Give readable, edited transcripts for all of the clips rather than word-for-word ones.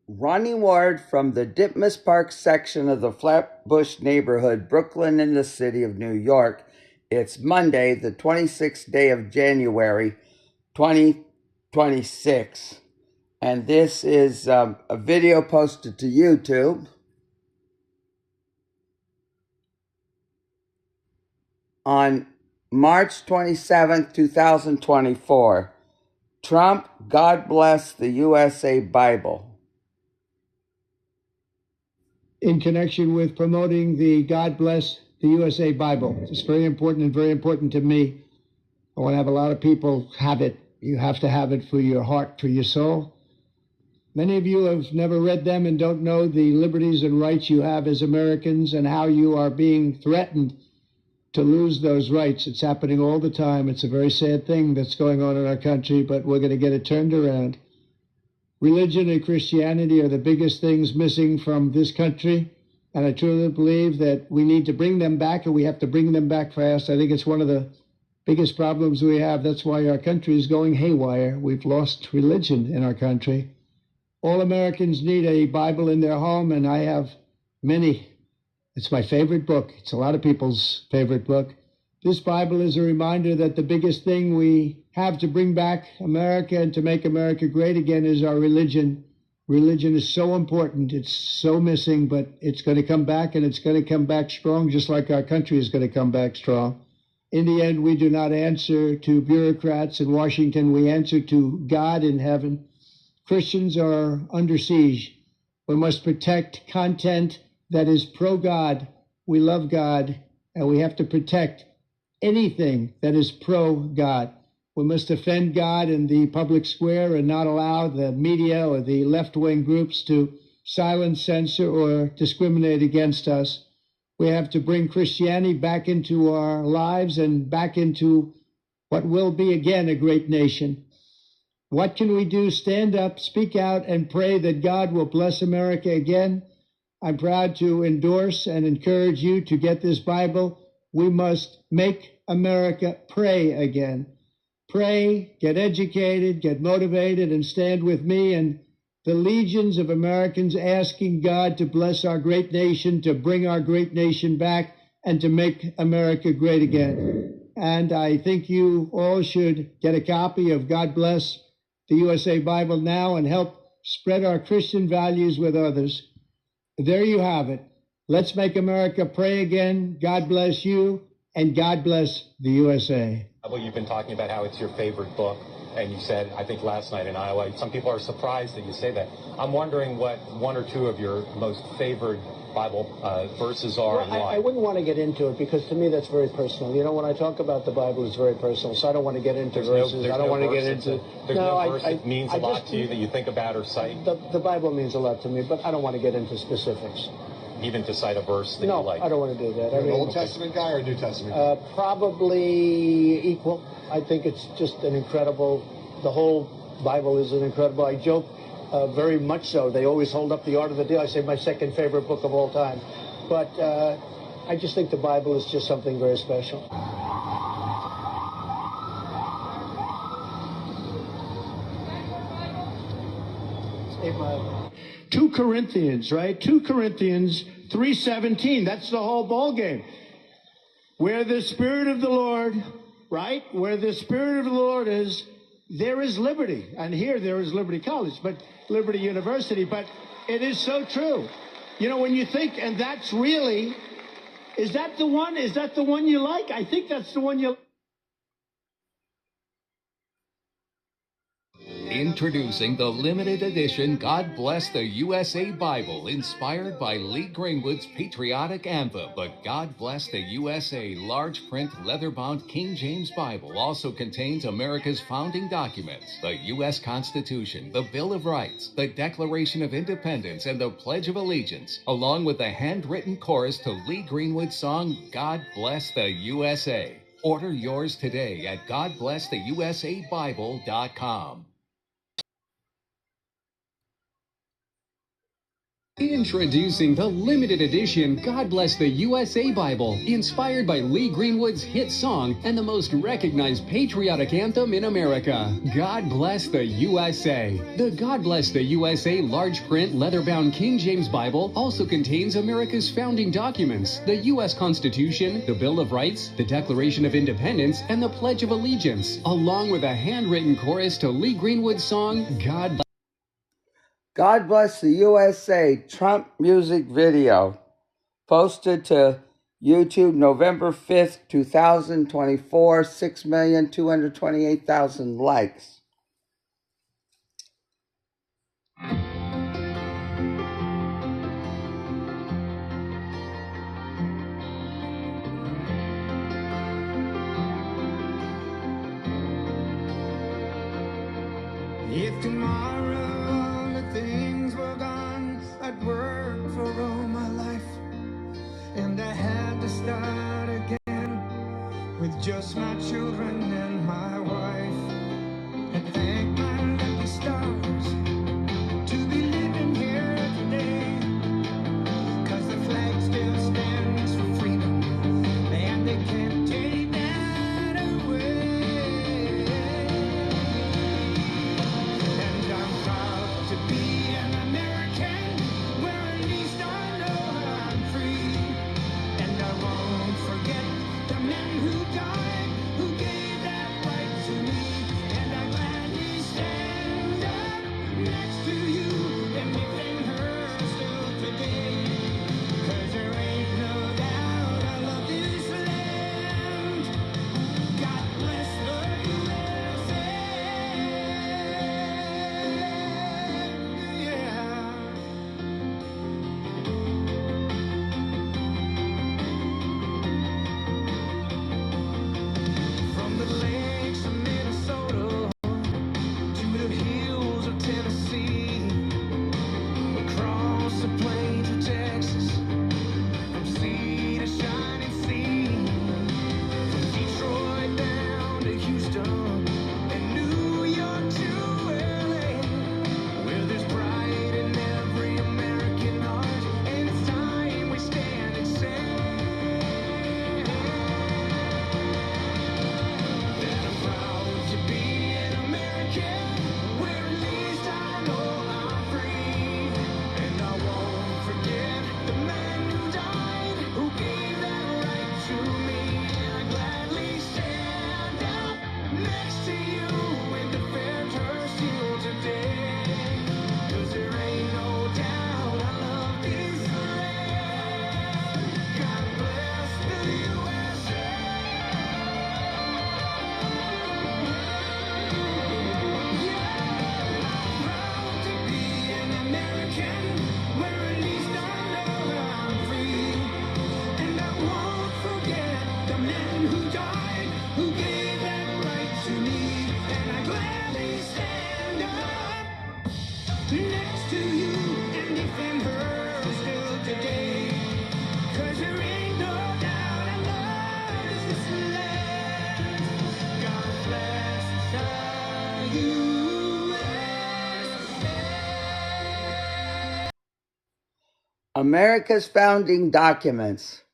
Ronnie-Ward from the Ditmas Park section of the Flatbush neighborhood, Brooklyn in the city of New York. It's Monday, the 26th day of January, 2026. And this is a video posted to YouTube on March 27th, 2024. Trump, God bless the USA Bible. In connection with promoting the God Bless the USA Bible. It's very important and very important to me. I want to have a lot of people have it. You have to have it for your heart, for your soul. Many of you have never read them and don't know the liberties and rights you have as Americans and how you are being threatened to lose those rights. It's happening all the time. It's a very sad thing that's going on in our country, but we're going to get it turned around. Religion and Christianity are the biggest things missing from this country, and I truly believe that we need to bring them back, and we have to bring them back fast. I think it's one of the biggest problems we have. That's why our country is going haywire. We've lost religion in our country. All Americans need a Bible in their home, and I have many. It's my favorite book. It's a lot of people's favorite book. This Bible is a reminder that the biggest thing we have to bring back America and to make America great again is our religion. Religion is so important. It's so missing, but it's going to come back, and it's going to come back strong, just like our country is going to come back strong. In the end, we do not answer to bureaucrats in Washington. We answer to God in heaven. Christians are under siege. We must protect content that is pro-God. We love God, and we have to protect anything that is pro-God. We must defend God in the public square and not allow the media or the left-wing groups to silence, censor, or discriminate against us. We have to bring Christianity back into our lives and back into what will be again a great nation. What can we do? Stand up, speak out, and pray that God will bless America again. I'm proud to endorse and encourage you to get this Bible. We must make America pray again. Pray, get educated, get motivated, and stand with me and the legions of Americans asking God to bless our great nation, to bring our great nation back, and to make America great again. And I think you all should get a copy of God Bless the USA Bible now and help spread our Christian values with others. There you have it. Let's make America pray again. God bless you, and God bless the USA. Well, you've been talking about how it's your favorite book, and you said, I think last night in Iowa, some people are surprised that you say that. I'm wondering what one or two of your most favorite Bible verses are, and why. I wouldn't want to get into it because to me that's very personal. You know, when I talk about the Bible, it's very personal, so I don't want to get into verses. I don't want to get into... There's no verse that means a lot to you that you think about or cite? The Bible means a lot to me, but I don't want to get into specifics. Even to cite a verse that you like? No, I don't want to do that. You're an Old Testament guy or a New Testament guy? Probably equal. I think it's just an incredible... The whole Bible is an incredible... I joke very much so. They always hold up the Art of the Deal. I say my second favorite book of all time. But I just think the Bible is just something very special. 2 Corinthians, right? 2 Corinthians 3:17. That's the whole ball game. Where the Spirit of the Lord, right? Where the Spirit of the Lord is, there is liberty. And here there is Liberty College, but Liberty University. But it is so true. You know, when you think, and that's really, is that the one? Is that the one you like? I think that's the one you like. Introducing the limited edition God Bless the USA Bible, inspired by Lee Greenwood's patriotic anthem. The God Bless the USA large print leather-bound King James Bible also contains America's founding documents, the U.S. Constitution, the Bill of Rights, the Declaration of Independence, and the Pledge of Allegiance, along with the handwritten chorus to Lee Greenwood's song, God Bless the USA. Order yours today at GodBlessTheUSABible.com. Introducing the limited edition God Bless the USA Bible, inspired by Lee Greenwood's hit song and the most recognized patriotic anthem in America, God Bless the USA. The God Bless the USA large print leather-bound King James Bible also contains America's founding documents, the U.S. Constitution, the Bill of Rights, the Declaration of Independence, and the Pledge of Allegiance, along with a handwritten chorus to Lee Greenwood's song, God Bless the USA Trump music video, posted to YouTube November 5th, 2024, 6,228,000 likes. If tomorrow the things were gone, I'd work for all my life, and I had to start again with just my children and my wife, and thank my lucky stars to be living here today, 'cause the flag still stands for freedom, and they can't take that away. To be an American, where at least I know I'm free, and I won't forget the men who died, who gave that right to me, and I gladly stand up next to you and defend her still today, 'cause there ain't no doubt I love this land. God bless the USA. From the lakes of Minnesota to the hills of Tennessee, across the plains of Texas, from sea to shining sea, from Detroit down to Houston and New York to LA, where there's pride in every American heart, and it's time we stand and say that I'm proud to be an American, where at least I know I'm free, and I won't forget the men who died, who gave that right to me, and I gladly stand up next to you and defend her still today, 'cause there ain't no doubt I love this land. God bless the USA. Proud to be an American, where at least I know I'm free, and I won't forget the men who died, who gave that right to me, and I gladly stand up next to you and defend her still today, 'cause there ain't no doubt I love this land. God bless the USA. America's founding documents.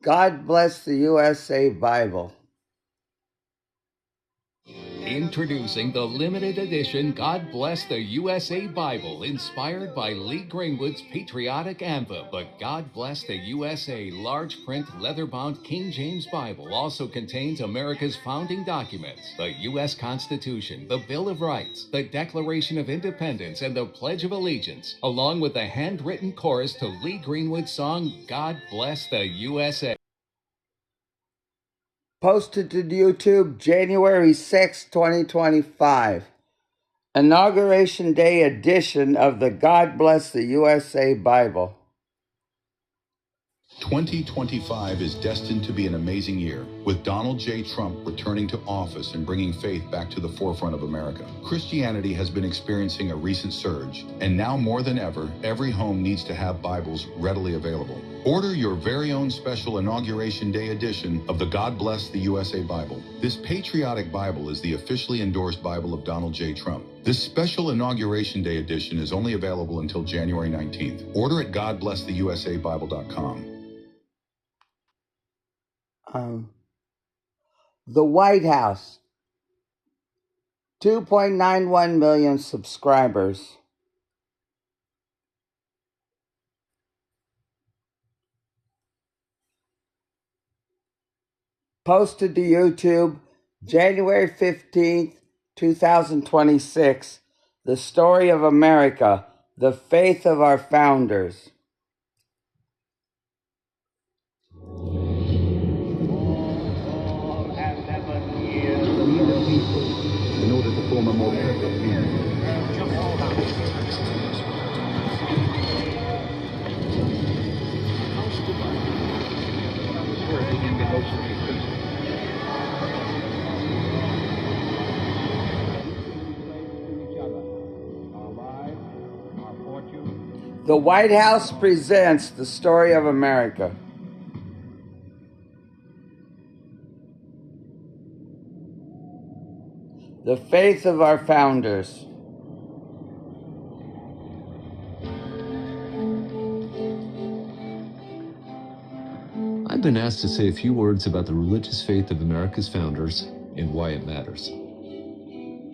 God Bless the USA Bible. Introducing the limited edition God Bless the USA Bible, inspired by Lee Greenwood's patriotic anthem. The God Bless the USA large print leather-bound King James Bible also contains America's founding documents, the U.S. Constitution, the Bill of Rights, the Declaration of Independence, and the Pledge of Allegiance, along with the handwritten chorus to Lee Greenwood's song, God Bless the USA. Posted to YouTube January 6, 2025. Inauguration Day edition of the God Bless the USA Bible. 2025 is destined to be an amazing year, with Donald J. Trump returning to office and bringing faith back to the forefront of America. Christianity has been experiencing a recent surge, and now more than ever, every home needs to have Bibles readily available. Order your very own special Inauguration Day edition of the God Bless the USA Bible. This patriotic Bible is the officially endorsed Bible of Donald J. Trump. This special Inauguration Day edition is only available until January 19th. Order at GodBlessTheUSABible.com. The White House, 2.91 million subscribers. Posted to YouTube, January 15th, 2026. The Story of America, the Faith of Our Founders. In order to form a more perfect union. The White House presents The Story of America. The Faith of Our Founders. I've been asked to say a few words about the religious faith of America's founders and why it matters.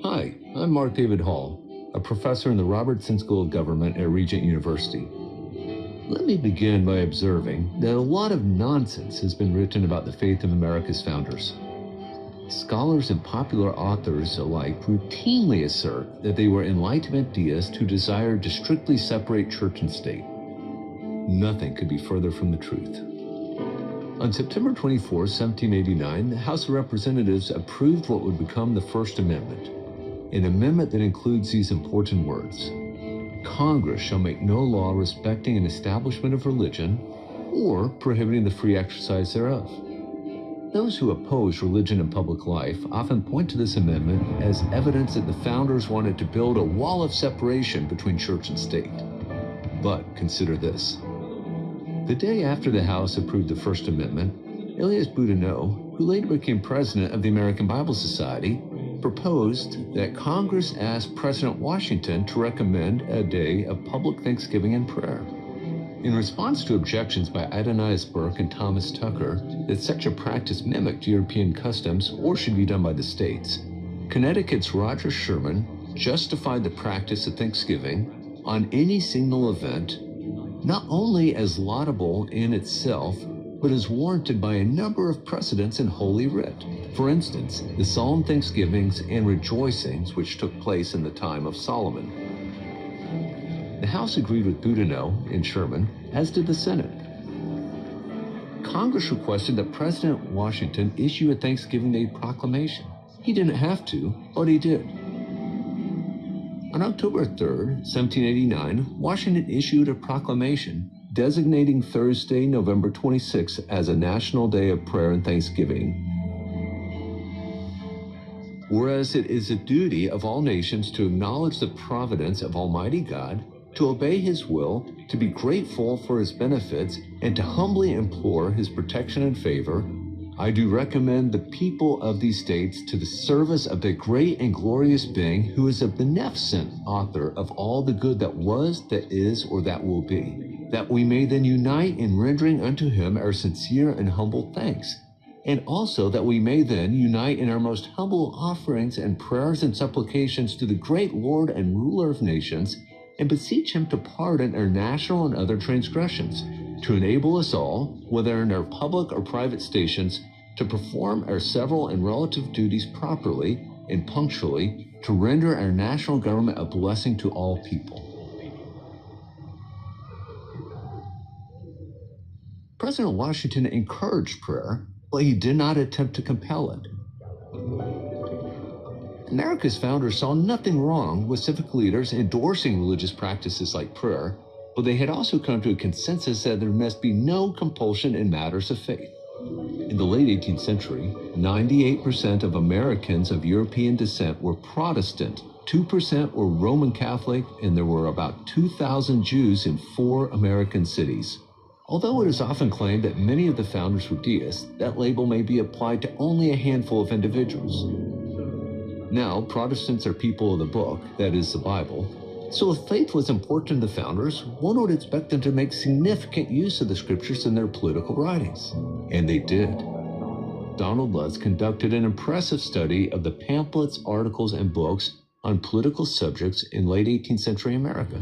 Hi, I'm Mark David Hall, a professor in the Robertson School of Government at Regent University. Let me begin by observing that a lot of nonsense has been written about the faith of America's founders. Scholars and popular authors alike routinely assert that they were Enlightenment deists who desired to strictly separate church and state. Nothing could be further from the truth. On September 24, 1789, the House of Representatives approved what would become the First Amendment, an amendment that includes these important words: Congress shall make no law respecting an establishment of religion or prohibiting the free exercise thereof. Those who oppose religion in public life often point to this amendment as evidence that the founders wanted to build a wall of separation between church and state. But consider this. The day after the House approved the First Amendment, Elias Boudinot, who later became president of the American Bible Society, proposed that Congress ask President Washington to recommend a day of public thanksgiving and prayer. In response to objections by Adonias Burke and Thomas Tucker that such a practice mimicked European customs or should be done by the states, Connecticut's Roger Sherman justified the practice of Thanksgiving on any signal event not only as laudable in itself, but as warranted by a number of precedents in Holy Writ. For instance, the solemn thanksgivings and rejoicings which took place in the time of Solomon. The House agreed with Boudinot and Sherman, as did the Senate. Congress requested that President Washington issue a Thanksgiving Day proclamation. He didn't have to, but he did. On October 3rd, 1789, Washington issued a proclamation designating Thursday, November 26th as a national day of prayer and thanksgiving. Whereas it is a duty of all nations to acknowledge the providence of Almighty God, to obey His will, to be grateful for His benefits, and to humbly implore His protection and favor, I do recommend the people of these states to the service of the great and glorious being who is a beneficent author of all the good that was, that is, or that will be, that we may then unite in rendering unto Him our sincere and humble thanks, and also that we may then unite in our most humble offerings and prayers and supplications to the great Lord and ruler of nations, and beseech Him to pardon our national and other transgressions, to enable us all, whether in our public or private stations, to perform our several and relative duties properly and punctually, to render our national government a blessing to all people. President Washington encouraged prayer, but he did not attempt to compel it. America's founders saw nothing wrong with civic leaders endorsing religious practices like prayer, but they had also come to a consensus that there must be no compulsion in matters of faith. In the late 18th century, 98% of Americans of European descent were Protestant, 2% were Roman Catholic, and there were about 2,000 Jews in 4 American cities. Although it is often claimed that many of the founders were deists, that label may be applied to only a handful of individuals. Now, Protestants are people of the book, that is, the Bible. So if faith was important to the founders, one would expect them to make significant use of the scriptures in their political writings. And they did. Donald Lutz conducted an impressive study of the pamphlets, articles, and books on political subjects in late 18th century America.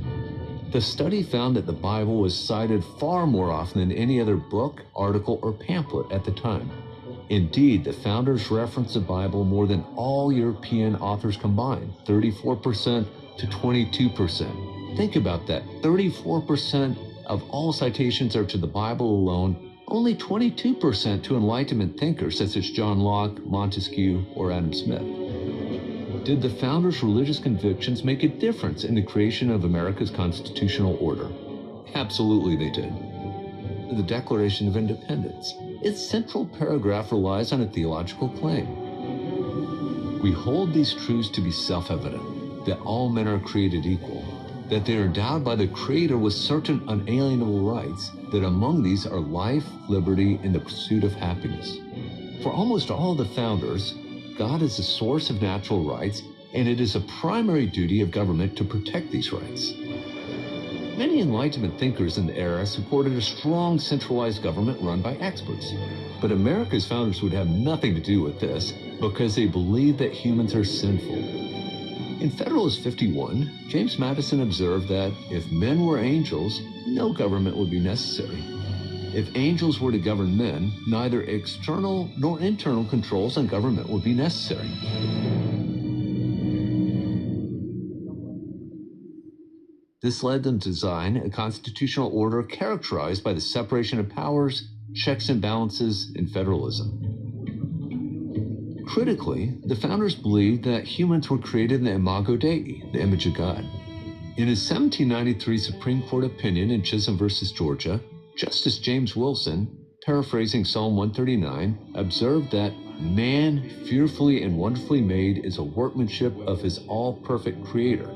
The study found that the Bible was cited far more often than any other book, article, or pamphlet at the time. Indeed, the founders referenced the Bible more than all European authors combined, 34% to 22%. Think about that, 34% of all citations are to the Bible alone, only 22% to Enlightenment thinkers such as John Locke, Montesquieu, or Adam Smith. Did the founders' religious convictions make a difference in the creation of America's constitutional order? Absolutely they did. The Declaration of Independence. Its central paragraph relies on a theological claim. We hold these truths to be self-evident, that all men are created equal, that they are endowed by the Creator with certain unalienable rights, that among these are life, liberty, and the pursuit of happiness. For almost all of the founders, God is the source of natural rights, and it is a primary duty of government to protect these rights. Many Enlightenment thinkers in the era supported a strong centralized government run by experts. But America's founders would have nothing to do with this because they believed that humans are sinful. In Federalist 51, James Madison observed that if men were angels, no government would be necessary. If angels were to govern men, neither external nor internal controls on government would be necessary. This led them to design a constitutional order characterized by the separation of powers, checks and balances, and federalism. Critically, the founders believed that humans were created in the imago Dei, the image of God. In his 1793 Supreme Court opinion in Chisholm v. Georgia, Justice James Wilson, paraphrasing Psalm 139, observed that man, fearfully and wonderfully made, is a workmanship of his all-perfect Creator.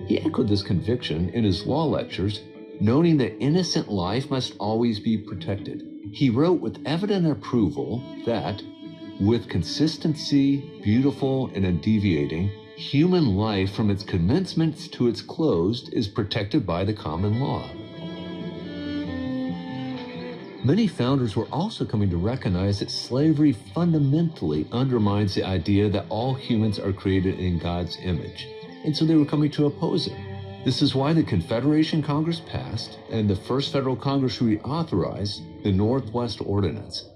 He echoed this conviction in his law lectures, noting that innocent life must always be protected. He wrote with evident approval that, with consistency, beautiful and undeviating, human life from its commencement to its close is protected by the common law. Many founders were also coming to recognize that slavery fundamentally undermines the idea that all humans are created in God's image, and so they were coming to oppose it. This is why the Confederation Congress passed and the First Federal Congress reauthorized the Northwest Ordinance,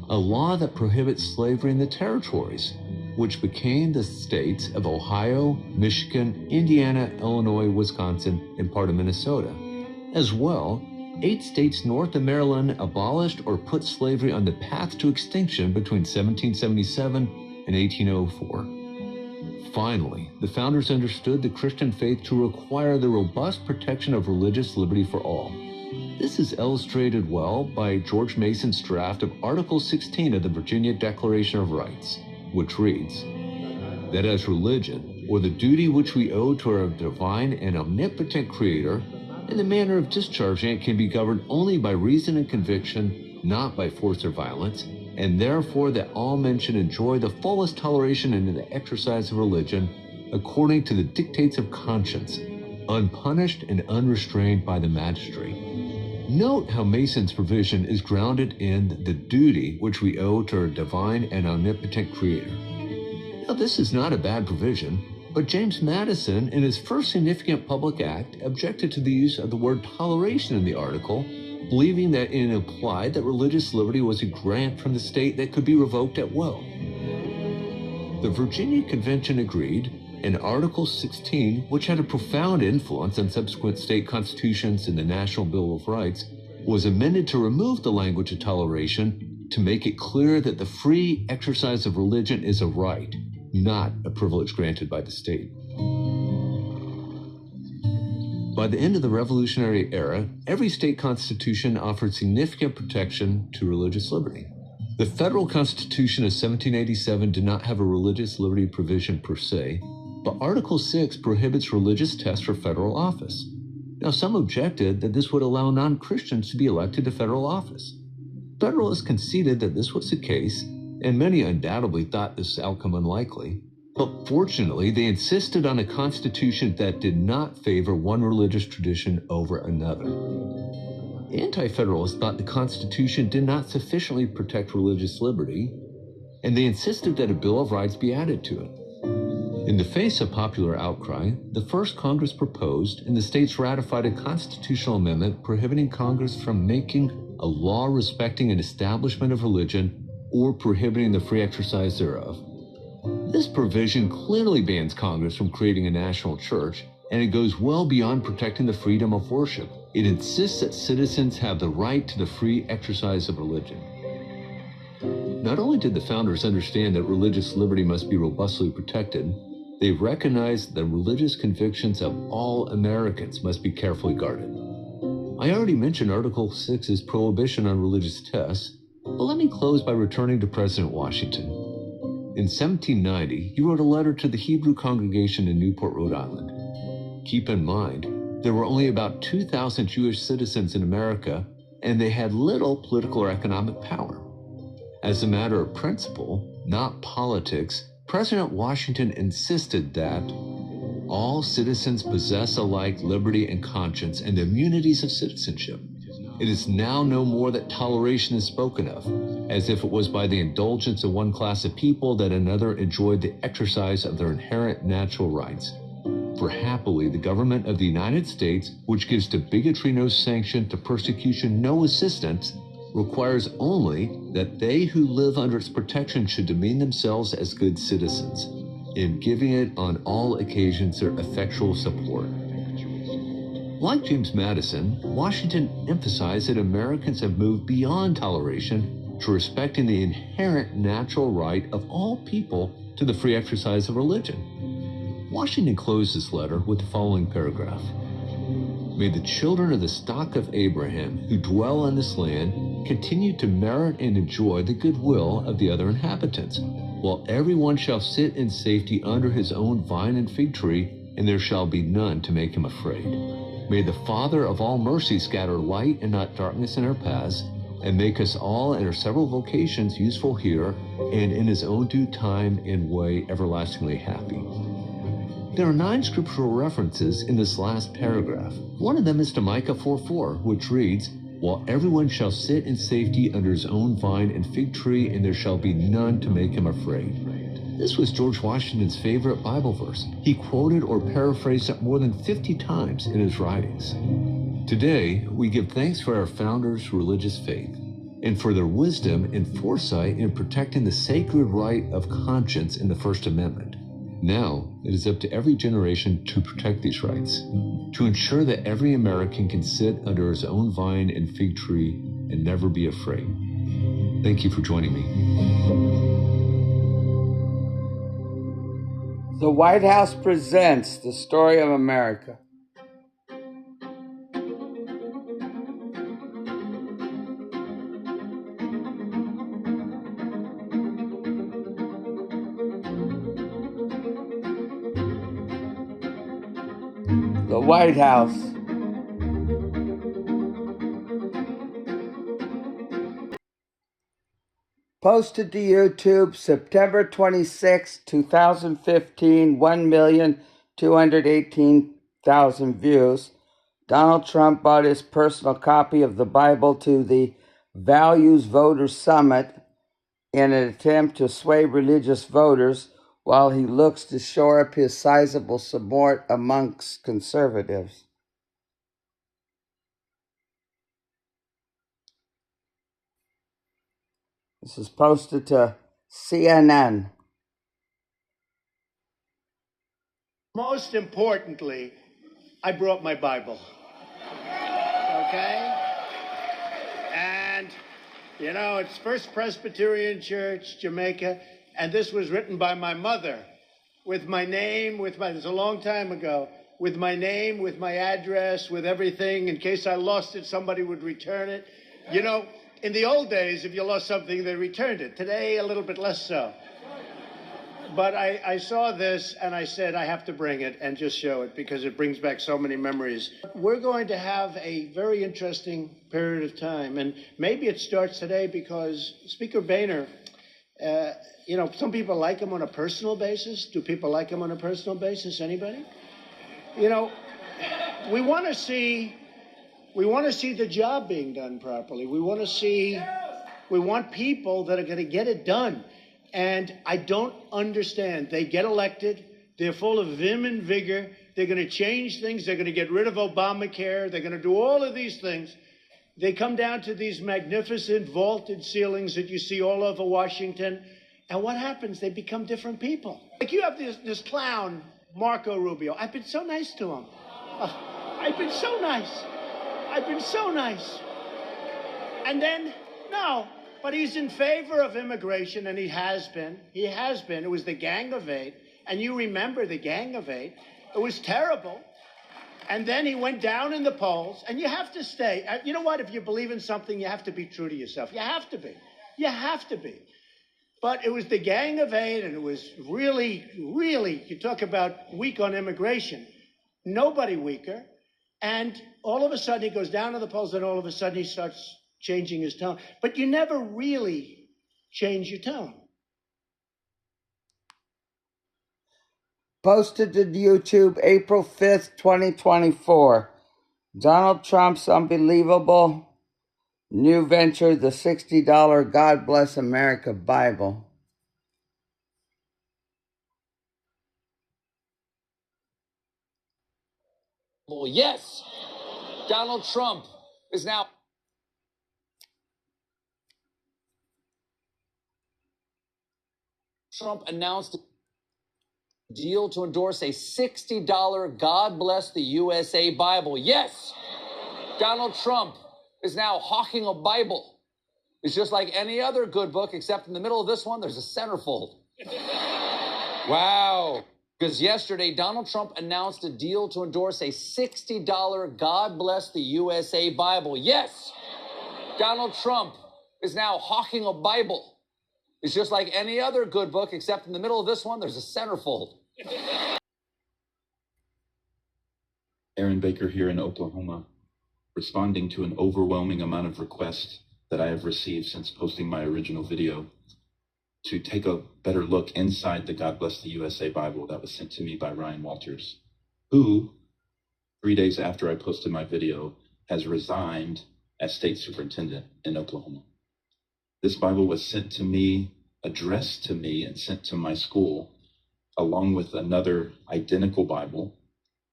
a law that prohibits slavery in the territories, which became the states of Ohio, Michigan, Indiana, Illinois, Wisconsin, and part of Minnesota. As well, 8 states north of Maryland abolished or put slavery on the path to extinction between 1777 and 1804. Finally, the founders understood the Christian faith to require the robust protection of religious liberty for all. This is illustrated well by George Mason's draft of Article 16 of the Virginia Declaration of Rights, which reads, that as religion, or the duty which we owe to our divine and omnipotent Creator, and the manner of discharging it can be governed only by reason and conviction, not by force or violence, and therefore that all men should enjoy the fullest toleration in the exercise of religion according to the dictates of conscience, unpunished and unrestrained by the magistrate. Note how Mason's provision is grounded in the duty which we owe to our divine and omnipotent Creator. Now, this is not a bad provision, but James Madison, in his first significant public act, objected to the use of the word toleration in the article, believing that it implied that religious liberty was a grant from the state that could be revoked at will. The Virginia Convention agreed, and Article 16, which had a profound influence on subsequent state constitutions and the National Bill of Rights, was amended to remove the language of toleration to make it clear that the free exercise of religion is a right, not a privilege granted by the state. By the end of the Revolutionary era, every state constitution offered significant protection to religious liberty. The federal Constitution of 1787 did not have a religious liberty provision per se, but Article 6 prohibits religious tests for federal office. Now, some objected that this would allow non-Christians to be elected to federal office. Federalists conceded that this was the case, and many undoubtedly thought this outcome unlikely. But fortunately, they insisted on a constitution that did not favor one religious tradition over another. Anti-Federalists thought the Constitution did not sufficiently protect religious liberty, and they insisted that a Bill of Rights be added to it. In the face of popular outcry, the first Congress proposed and the states ratified a constitutional amendment prohibiting Congress from making a law respecting an establishment of religion or prohibiting the free exercise thereof. This provision clearly bans Congress from creating a national church, and it goes well beyond protecting the freedom of worship. It insists that citizens have the right to the free exercise of religion. Not only did the founders understand that religious liberty must be robustly protected, they recognized that religious convictions of all Americans must be carefully guarded. I already mentioned Article 6's prohibition on religious tests, but let me close by returning to President Washington. In 1790, he wrote a letter to the Hebrew congregation in Newport, Rhode Island. Keep in mind, there were only about 2,000 Jewish citizens in America, and they had little political or economic power. As a matter of principle, not politics, President Washington insisted that all citizens possess alike liberty and conscience and the immunities of citizenship. It is now no more that toleration is spoken of, as if it was by the indulgence of one class of people that another enjoyed the exercise of their inherent natural rights. For happily, the government of the United States, which gives to bigotry no sanction, to persecution no assistance, requires only that they who live under its protection should demean themselves as good citizens, in giving it on all occasions their effectual support. Like James Madison, Washington emphasized that Americans have moved beyond toleration to respecting the inherent natural right of all people to the free exercise of religion. Washington closed this letter with the following paragraph. May the children of the stock of Abraham who dwell on this land continue to merit and enjoy the goodwill of the other inhabitants, while everyone shall sit in safety under his own vine and fig tree, and there shall be none to make him afraid. May the Father of all mercy scatter light and not darkness in our paths, and make us all in our several vocations useful here, and in his own due time and way everlastingly happy. There are 9 scriptural references in this last paragraph. One of them is to Micah 4:4, which reads, while everyone shall sit in safety under his own vine and fig tree, and there shall be none to make him afraid. This was George Washington's favorite Bible verse. He quoted or paraphrased it more than 50 times in his writings. Today, we give thanks for our founders' religious faith and for their wisdom and foresight in protecting the sacred right of conscience in the First Amendment. Now, it is up to every generation to protect these rights, to ensure that every American can sit under his own vine and fig tree and never be afraid. Thank you for joining me. The White House presents The Story of America. The White House. Posted to YouTube September 26, 2015, 1,218,000 views. Donald Trump bought his personal copy of the Bible to the Values Voters Summit in an attempt to sway religious voters while he looks to shore up his sizable support amongst conservatives. This is posted to CNN. Most importantly, I brought my Bible. Okay? And, you know, it's First Presbyterian Church, Jamaica, and this was written by my mother with my name, it's a long time ago, with my name, with my address, with everything. In case I lost it, somebody would return it. You know, in the old days, if you lost something, they returned it. Today, a little bit less so. But I saw this, and I said, I have to bring it and just show it, because it brings back so many memories. We're going to have a very interesting period of time, and maybe it starts today, because Speaker Boehner You know, some people like him on a personal basis. Do people like him on a personal basis? Anybody? You know, we want to see the job being done properly. We want people that are going to get it done. And I don't understand. They get elected. They're full of vim and vigor. They're going to change things. They're going to get rid of Obamacare. They're going to do all of these things. They come down to these magnificent vaulted ceilings that you see all over Washington. And what happens? They become different people. Like you have this clown, Marco Rubio. I've been so nice to him. I've been so nice. And then, no, but he's in favor of immigration, and he has been. It was the Gang of Eight. And you remember the Gang of Eight. It was terrible. And then he went down in the polls, and you have to stay. You know what? If you believe in something, you have to be true to yourself. You have to be. But it was the Gang of Eight, and it was really, you talk about weak on immigration. Nobody weaker. And all of a sudden, he goes down to the polls, and all of a sudden, he starts changing his tone. But you never really change your tone. Posted to YouTube April 5th, 2024. Donald Trump's unbelievable new venture, the $60 God Bless America Bible. Well, yes, Donald Trump is now. Trump announced a deal to endorse a $60 God Bless the USA Bible. Yes, Donald Trump is now hawking a Bible. It's just like any other good book, except in the middle of this one, there's a centerfold. Wow. Because yesterday, Donald Trump announced a deal to endorse a $60 God Bless the USA Bible. Yes, Donald Trump is now hawking a Bible. It's just like any other good book, except in the middle of this one, there's a centerfold. Aaron Baker here in Oklahoma, responding to an overwhelming amount of requests that I have received since posting my original video to take a better look inside the God Bless the USA Bible that was sent to me by Ryan Walters, who, 3 days after I posted my video, has resigned as state superintendent in Oklahoma. This Bible was sent to me, addressed to me, and sent to my school, along with another identical Bible,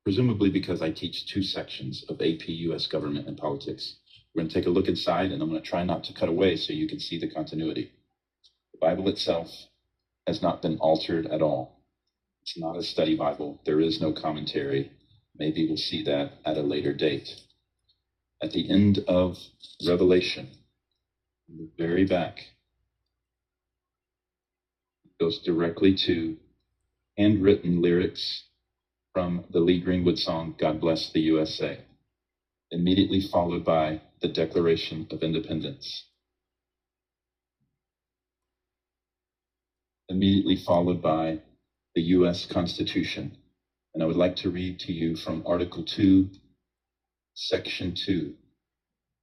presumably because I teach 2 sections of AP US Government and Politics. We're going to take a look inside, and I'm going to try not to cut away so you can see the continuity. The Bible itself has not been altered at all. It's not a study Bible. There is no commentary. Maybe we'll see that at a later date. At the end of Revelation, in the very back, it goes directly to handwritten lyrics from the Lee Greenwood song, God Bless the USA, immediately followed by the Declaration of Independence, immediately followed by the U.S. Constitution. And I would like to read to you from Article 2, Section 2.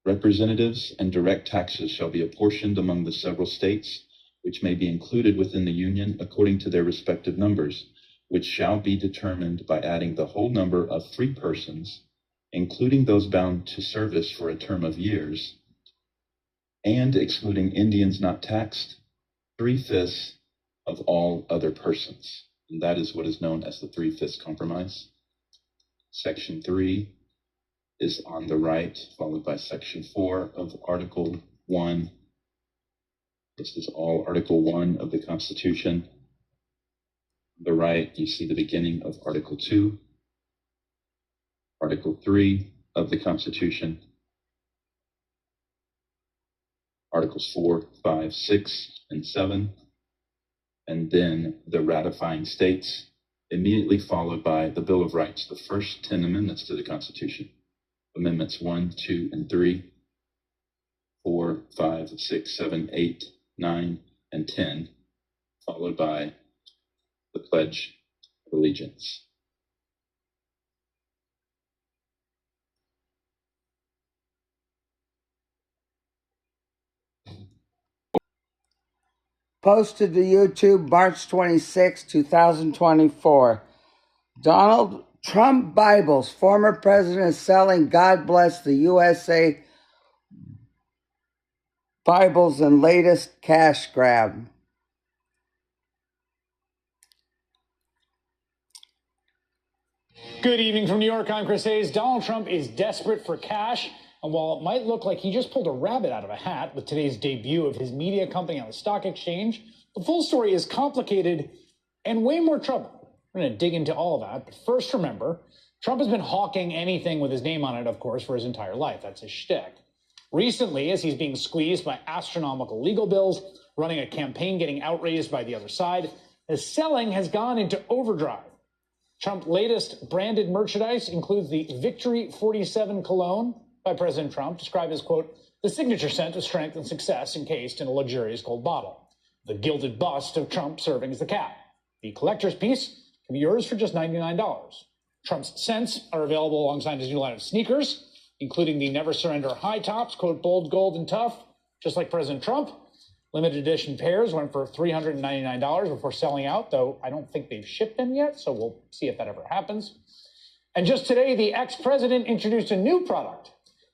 Representatives and direct taxes shall be apportioned among the several states, which may be included within the Union according to their respective numbers, which shall be determined by adding the whole number of free persons, including those bound to service for a term of years, and excluding Indians not taxed, 3/5 of all other persons. And that is what is known as the 3/5 compromise. Section 3 is on the right, followed by Section 4 of Article 1. This is all Article 1 of the Constitution. On the right, you see the beginning of Article 2, Article 3 of the Constitution, Articles 4, 5, 6, and 7, and then the ratifying states, immediately followed by the Bill of Rights, the first 10 amendments to the Constitution. Amendments 1, 2, and 3, 4, 5, 6, 7, 8, 9, and 10, followed by the Pledge of Allegiance. Posted to YouTube March 26, 2024. Donald Trump Bibles. Former president is selling God Bless the USA Bibles and latest cash grab. Good evening from New York. I'm Chris Hayes. Donald Trump is desperate for cash. And while it might look like he just pulled a rabbit out of a hat with today's debut of his media company on the stock exchange, the full story is complicated and way more trouble. We're going to dig into all of that. But first, remember, Trump has been hawking anything with his name on it, of course, for his entire life. That's his shtick. Recently, as he's being squeezed by astronomical legal bills, running a campaign getting outraised by the other side, his selling has gone into overdrive. Trump's latest branded merchandise includes the Victory 47 cologne by President Trump, described as, quote, the signature scent of strength and success encased in a luxurious gold bottle. The gilded bust of Trump serving as the cap. The collector's piece can be yours for just $99. Trump's scents are available alongside his new line of sneakers, including the Never Surrender high tops, quote, bold, gold, and tough, just like President Trump. Limited edition pairs went for $399 before selling out, though I don't think they've shipped them yet, so we'll see if that ever happens. And just today, the ex-president introduced a new product,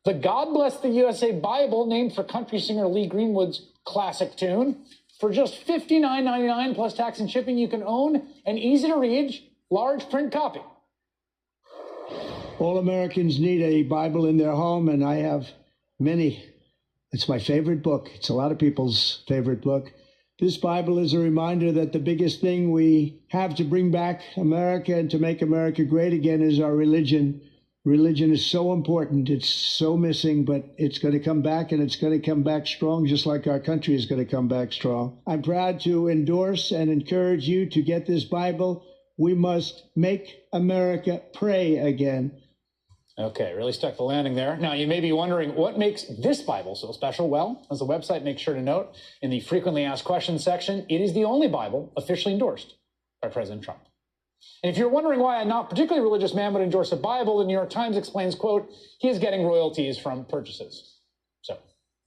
the God Bless the USA Bible, named for country singer Lee Greenwood's classic tune. For just $59.99 plus tax and shipping, you can own an easy-to-read, large print copy. All Americans need a Bible in their home, and I have many. It's my favorite book. It's a lot of people's favorite book. This Bible is a reminder that the biggest thing we have to bring back America and to make America great again is our religion. Religion is so important. It's so missing, but it's going to come back, and it's going to come back strong, just like our country is going to come back strong. I'm proud to endorse and encourage you to get this Bible. We must make America pray again. Okay, really stuck the landing there. Now, you may be wondering what makes this Bible so special. Well, as the website makes sure to note, in the frequently asked questions section, it is the only Bible officially endorsed by President Trump. And if you're wondering why a not particularly religious man would endorse a Bible, the New York Times explains, quote, he is getting royalties from purchases. So,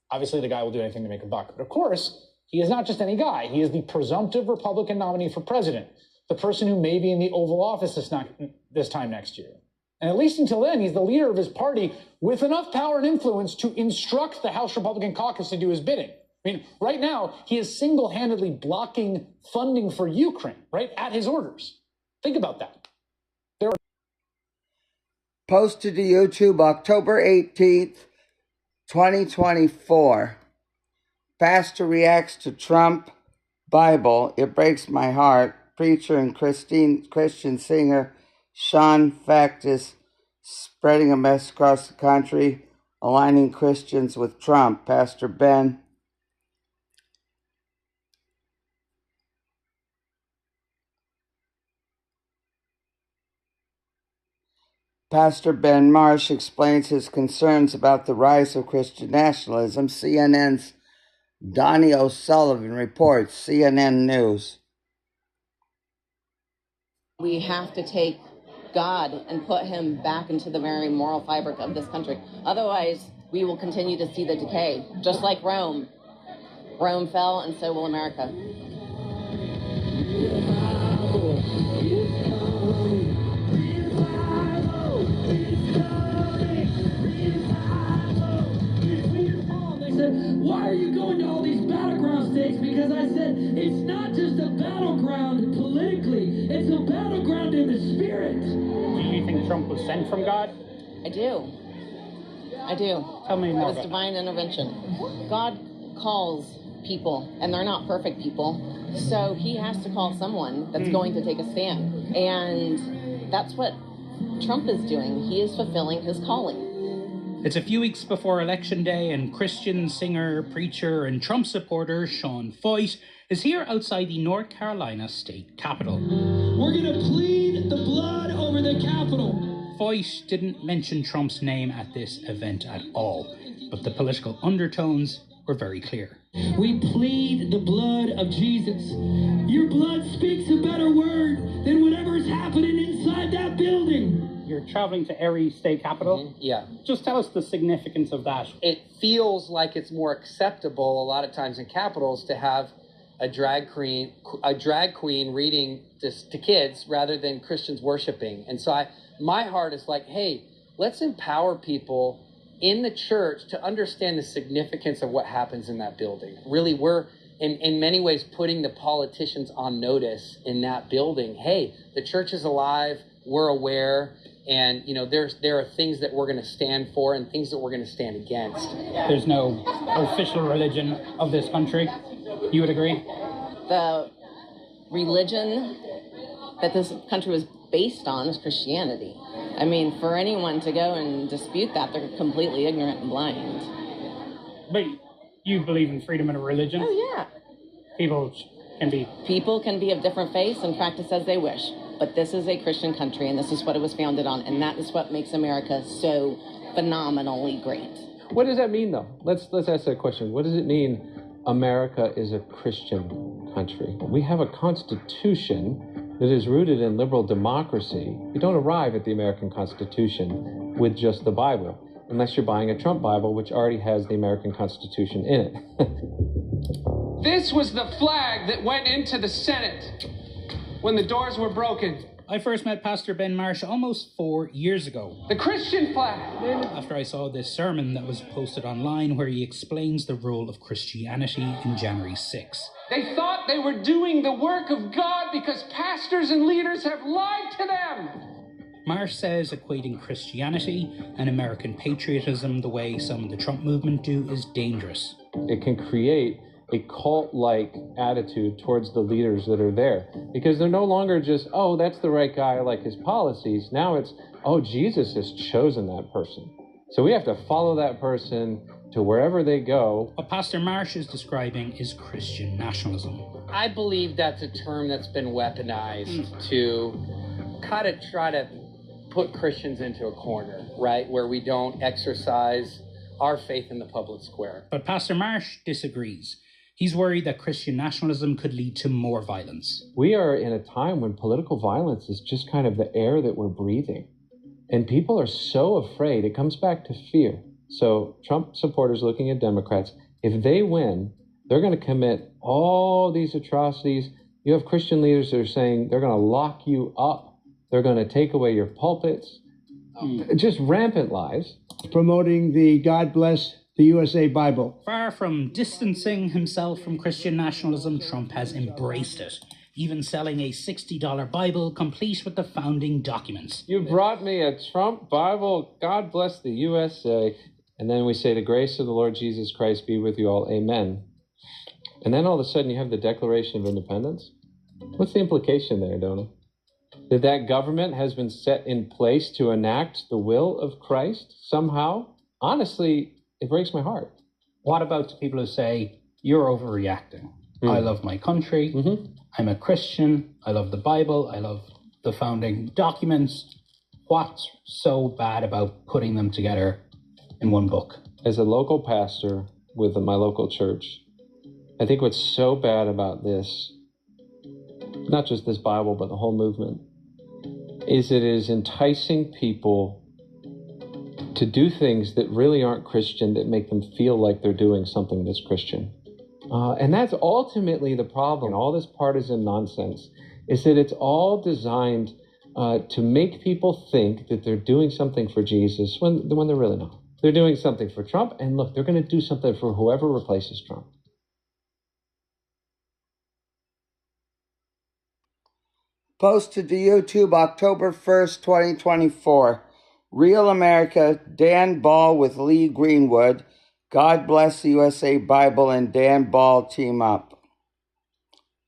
obviously the guy will do anything to make a buck. But of course, he is not just any guy. He is the presumptive Republican nominee for president, the person who may be in the Oval Office this time next year. And at least until then, he's the leader of his party with enough power and influence to instruct the House Republican caucus to do his bidding. I mean, right now, he is single-handedly blocking funding for Ukraine, right, at his orders. Think about that. Posted to YouTube October 18th, 2024. Pastor reacts to Trump Bible. It breaks my heart. Preacher and Christian singer Sean Fecht is spreading a message across the country, aligning Christians with Trump. Pastor Ben Marsh explains his concerns about the rise of Christian nationalism. CNN's Donnie O'Sullivan reports, CNN News. We have to take God and put him back into the very moral fabric of this country. Otherwise, we will continue to see the decay, just like Rome. Rome fell, and so will America. Why are you going to all these battleground states? Because I said it's not just a battleground politically, it's a battleground in the spirit. Do you think Trump was sent from God? I do. Tell me more. It was divine intervention. God calls people, and they're not perfect people, so he has to call someone that's going to take a stand. And that's what Trump is doing. He is fulfilling his calling. It's a few weeks before Election Day, and Christian singer, preacher, and Trump supporter Sean Fecht is here outside the North Carolina state capitol. We're going to plead the blood over the Capitol. Fecht didn't mention Trump's name at this event at all, but the political undertones were very clear. We plead the blood of Jesus. Your blood speaks a better word than whatever's happening inside that building. You're traveling to Erie State Capitol? Yeah. Just tell us the significance of that. It feels like it's more acceptable a lot of times in capitals to have a drag queen reading this to kids rather than Christians worshiping. And so my heart is like, hey, let's empower people in the church to understand the significance of what happens in that building. Really, we're in many ways putting the politicians on notice in that building. Hey, the church is alive. We're aware. And, you know, there are things that we're going to stand for and things that we're going to stand against. There's no official religion of this country. You would agree? The religion that this country was based on is Christianity. I mean, for anyone to go and dispute that, they're completely ignorant and blind. But you believe in freedom of religion? Oh, yeah. People can be of different faiths and practice as they wish. But this is a Christian country, and this is what it was founded on, and that is what makes America so phenomenally great. What does that mean, though? Let's ask that question. What does it mean America is a Christian country? We have a constitution that is rooted in liberal democracy. You don't arrive at the American Constitution with just the Bible, unless you're buying a Trump Bible, which already has the American Constitution in it. This was the flag that went into the Senate when the doors were broken. I first met Pastor Ben Marsh almost 4 years ago. The Christian flag. After I saw this sermon that was posted online where he explains the role of Christianity in January 6. They thought they were doing the work of God because pastors and leaders have lied to them. Marsh says equating Christianity and American patriotism the way some of the Trump movement do is dangerous. It can create a cult-like attitude towards the leaders that are there, because they're no longer just, oh, that's the right guy, I like his policies. Now it's, oh, Jesus has chosen that person. So we have to follow that person to wherever they go. What Pastor Marsh is describing is Christian nationalism. I believe that's a term that's been weaponized to kind of try to put Christians into a corner, right, where we don't exercise our faith in the public square. But Pastor Marsh disagrees. He's worried that Christian nationalism could lead to more violence. We are in a time when political violence is just kind of the air that we're breathing. And people are so afraid. It comes back to fear. So Trump supporters looking at Democrats, if they win, they're going to commit all these atrocities. You have Christian leaders that are saying they're going to lock you up. They're going to take away your pulpits. Just rampant lies. Promoting the God Bless the USA Bible. Far from distancing himself from Christian nationalism, Trump has embraced it, even selling a $60 Bible complete with the founding documents. You brought me a Trump Bible, God bless the USA. And then we say, the grace of the Lord Jesus Christ be with you all, amen. And then all of a sudden you have the Declaration of Independence. What's the implication there, Donald? That government has been set in place to enact the will of Christ somehow? Honestly, it breaks my heart. What about the people who say, you're overreacting? I love my country. I'm a Christian. I love the Bible. I love the founding documents. What's so bad about putting them together in one book? As a local pastor with my local church, I think what's so bad about this, not just this Bible, but the whole movement, is it is enticing people to do things that really aren't Christian, that make them feel like they're doing something that's Christian. And that's ultimately the problem. All this partisan nonsense is that it's all designed to make people think that they're doing something for Jesus when they're really not. They're doing something for Trump, and look, they're going to do something for whoever replaces Trump. Posted to YouTube October 1st, 2024. Real America, Dan Ball with Lee Greenwood. God Bless the USA Bible and Dan Ball team up.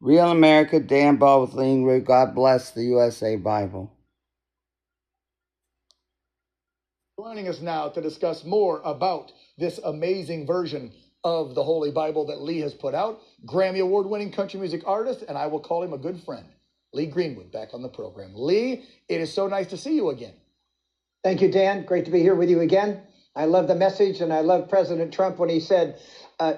Real America, Dan Ball with Lee Greenwood. God Bless the USA Bible. Joining us now to discuss more about this amazing version of the Holy Bible that Lee has put out, Grammy Award-winning country music artist, and I will call him a good friend, Lee Greenwood, back on the program. Lee, it is so nice to see you again. Thank you, Dan. Great to be here with you again. I love the message, and I love President Trump when he said,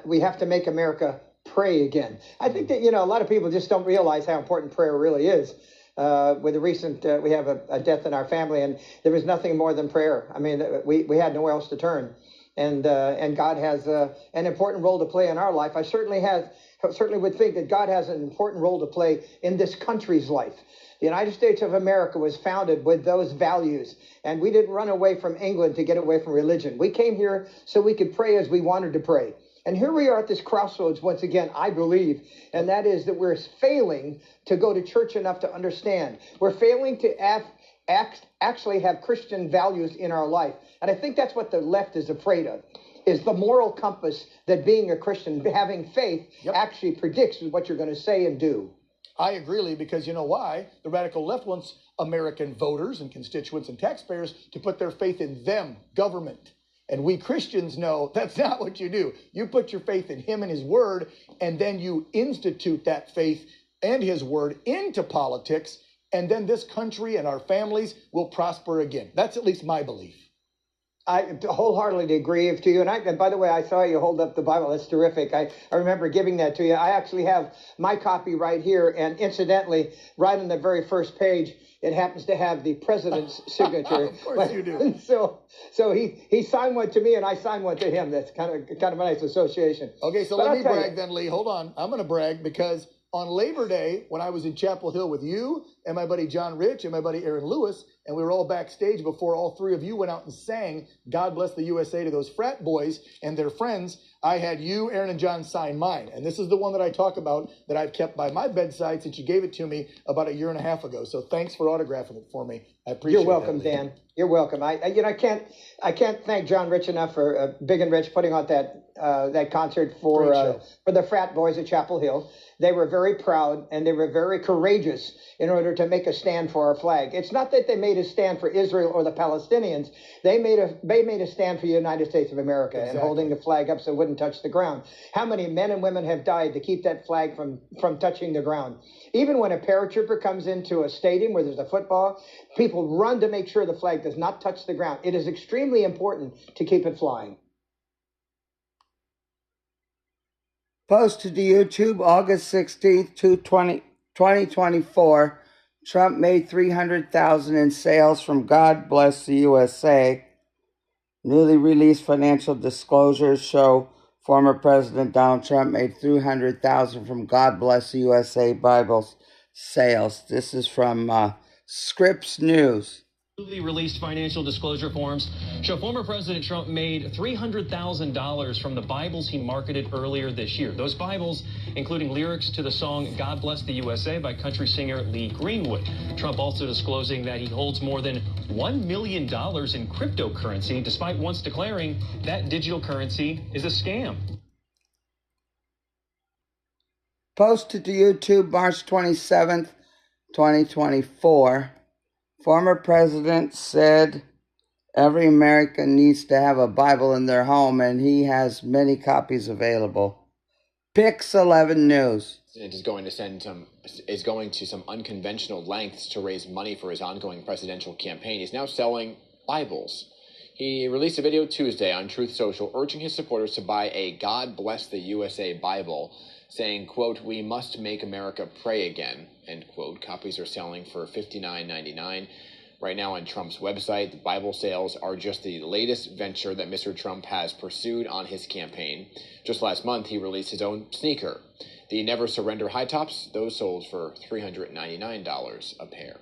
we have to make America pray again. I think that, a lot of people just don't realize how important prayer really is. With the recent, we have a death in our family, and there was nothing more than prayer. I mean, we had nowhere else to turn. and God has an important role to play in our life. I certainly would think that God has an important role to play in this country's life. The United States of America was founded with those values, and we didn't run away from England to get away from religion. We came here so we could pray as we wanted to pray. And here we are at this crossroads once again, I believe, and that is that we're failing to go to church enough to understand. We're failing to actually have Christian values in our life. And I think that's what the left is afraid of, is the moral compass that being a Christian, having faith, actually predicts what you're going to say and do. I agree, Lee, because you know why? The radical left wants American voters and constituents and taxpayers to put their faith in them, government. And we Christians know that's not what you do. You put your faith in him and his word, and then you institute that faith and his word into politics, and then this country and our families will prosper again. That's at least my belief. I wholeheartedly agree with you. And by the way, I saw you hold up the Bible. That's terrific. I remember giving that to you. I actually have my copy right here. And incidentally, right on the very first page, it happens to have the president's signature. Of course you do. So he signed one to me and I signed one to him. That's kind of a nice association. Okay, so let me brag then, Lee. Hold on. I'm going to brag because on Labor Day, when I was in Chapel Hill with you and my buddy John Rich and my buddy Aaron Lewis, and we were all backstage before all three of you went out and sang God Bless the USA to those frat boys and their friends, I had you, Aaron, and John sign mine. And this is the one that I talk about that I've kept by my bedside since you gave it to me about 1.5 years ago. So thanks for autographing it for me. I appreciate it. You're welcome, Dan. You're welcome. I can't thank John Rich enough for Big and Rich putting on that concert for the frat boys at Chapel Hill. They were very proud and they were very courageous in order to make a stand for our flag. It's not that they made a stand for Israel or the Palestinians. They made a stand for the United States of America and holding the flag up so it wouldn't touch the ground. How many men and women have died to keep that flag from touching the ground? Even when a paratrooper comes into a stadium where there's a football, people run to make sure the flag does not touch the ground. It is extremely important to keep it flying. Posted to YouTube August 16th, 2024, Trump made $300,000 in sales from God Bless the USA. Newly released financial disclosures show former President Donald Trump made $300,000 from God Bless the USA Bible sales. This is from Scripps News. Newly released financial disclosure forms show former President Trump made $300,000 from the Bibles he marketed earlier this year. Those Bibles, including lyrics to the song God Bless the USA by country singer Lee Greenwood. Trump also disclosing that he holds more than $1 million in cryptocurrency, despite once declaring that digital currency is a scam. Posted to YouTube March 27th, 2024. Former president said every American needs to have a Bible in their home, and he has many copies available. Pix 11 News. Is going to some unconventional lengths to raise money for his ongoing presidential campaign. He's now selling Bibles. He released a video Tuesday on Truth Social urging his supporters to buy a God Bless the USA Bible, saying, quote, "We must make America pray again," end quote. Copies are selling for $59.99. Right now on Trump's website, the Bible sales are just the latest venture that Mr. Trump has pursued on his campaign. Just last month, he released his own sneaker. The Never Surrender high tops, those sold for $399 a pair.